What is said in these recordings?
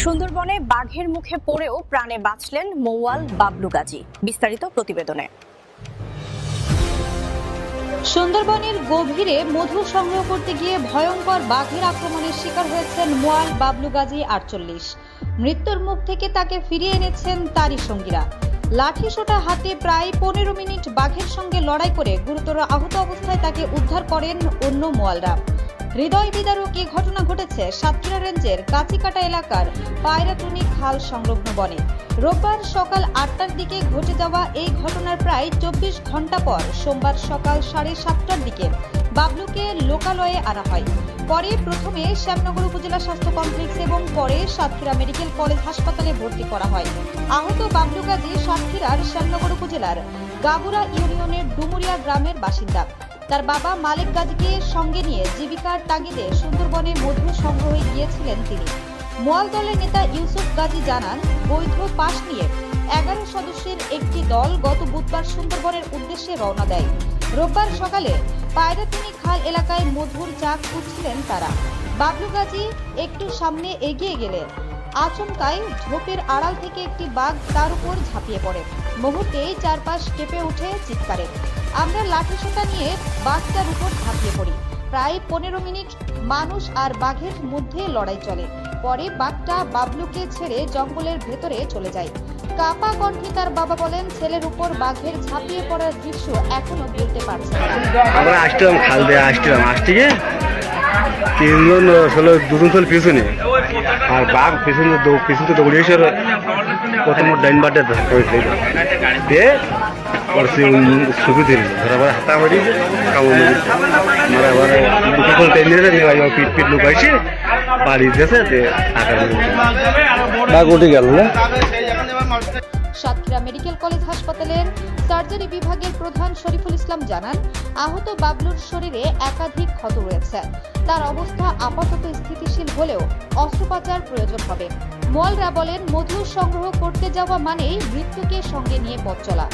সুন্দরবনে বাঘের মুখে পড়েও প্রাণে বাঁচলেন মৌয়াল বাবলু গাজী। বিস্তারিত প্রতিবেদনে। সুন্দরবনের গভীরে মধু সংগ্রহ করতে গিয়ে ভয়ঙ্কর বাঘের আক্রমণের শিকার হয়েছেন মৌয়াল বাবলু গাজী ৪৮। মৃত্যুর মুখ থেকে তাকে ফিরিয়ে এনেছেন তারই সঙ্গীরা। লাঠি সোঁটা হাতে প্রায় ১৫ মিনিট বাঘের সঙ্গে লড়াই করে গুরুতর আহত অবস্থায় তাকে উদ্ধার করেন অন্য মৌয়ালরা। হৃদয় বিদারক এই ঘটনা ঘটেছে সাতক্ষীরা রেঞ্জের কাছিকাটা এলাকার পায়রাটুনি খাল সংলগ্ন বনে। রোববার সকাল ৮টার দিকে ঘটে যাওয়া এই ঘটনার প্রায় ২৪ ঘন্টা পর সোমবার সকাল ৭:৩০টার দিকে বাবলুকে লোকালয়ে আনা হয়। পরে প্রথমে শ্যামনগর উপজেলা স্বাস্থ্য কমপ্লেক্স এবং পরে সাতক্ষীরা মেডিকেল কলেজ হাসপাতালে ভর্তি করা হয়। আহত বাবলু গাজী সাতক্ষীরার শ্যামনগর উপজেলার গাবুরা ইউনিয়নের ডুমুরিয়া গ্রামের বাসিন্দা। তার বাবা মালিক গাজীকে সঙ্গে নিয়ে জীবিকার তাগিদে সুন্দরবনে মধু সংগ্রহে গিয়েছিলেন তিনি। মৌয়াল দলের নেতা ইউসুফ গাজী জানান, বৈধ পাস নিয়ে ১১ সদস্যের একটি দল গত বুধবার সুন্দরবনের উদ্দেশ্যে রওনা দেয়। রোববার সকালে পায়রাটুনি খাল এলাকায় মধুর চাক খুঁজছিলেন তারা। বাবলু গাজী একটু সামনে এগিয়ে গেলে আচমকাই ঝোপের আড়াল থেকে একটি বাঘ তার উপর ঝাঁপিয়ে পড়ে। মুহূর্তেই চারপাশ কেঁপে ওঠে চিৎকারে। আমরা লাঠি সোঁটা নিয়ে বাঘটার উপর ঝাঁপিয়ে পড়ি। প্রায় ১৫ মিনিট মানুষ আর বাঘের মধ্যে লড়াই চলে। পরে বাঘটা বাবলুকে ছেড়ে জঙ্গলের ভেতরে চলে যায়। কাপা কণ্ঠে তার বাবা বলেন, ছেলের উপর বাঘের ঝাঁপিয়ে পড়ার দৃশ্য এখনো ভুলতে পারছে না। আমরা আসলাম খাল দিয়ে আসতে তিনজন আসলে দুজন চল পিছনে আর বাঘ পিছনে দৌড়ে এসে প্রথম ডাইন বাটে দিয়ে ছবি দিল ধরা হাতা মারি কামড় মারা আবার পিট পিট লুকাইছে বাড়ি দিয়েছে বাঘ উঠে গেল না। সাতক্ষীরা মেডিকেল কলেজ হাসপাতালের সার্জারি বিভাগের প্রধান শরীফুল ইসলাম জানান, আহত বাবলুর শরীরে একাধিক ক্ষত রয়েছে। তার অবস্থা আপাতত স্থিতিশীল হলেও অস্ত্রোপচার প্রয়োজন হবে। মৌয়ালরা বলেন, মধু সংগ্রহ করতে যাওয়া মানেই মৃত্যুকে সঙ্গে নিয়ে পথ চলা।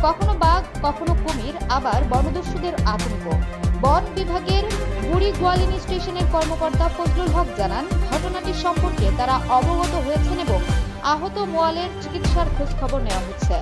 কখনো বাঘ, কখনো কুমির, আবার বনদস্যুদের আতঙ্ক। বন বিভাগের বুড়ি গোয়ালিনী স্টেশনের কর্মকর্তা ফজলুল হক জানান, ঘটনাটি সম্পর্কে তারা অবগত হয়েছেন এবং আহত মৌয়ালের চিকিৎসার খোঁজ খবর নেওয়া হচ্ছে।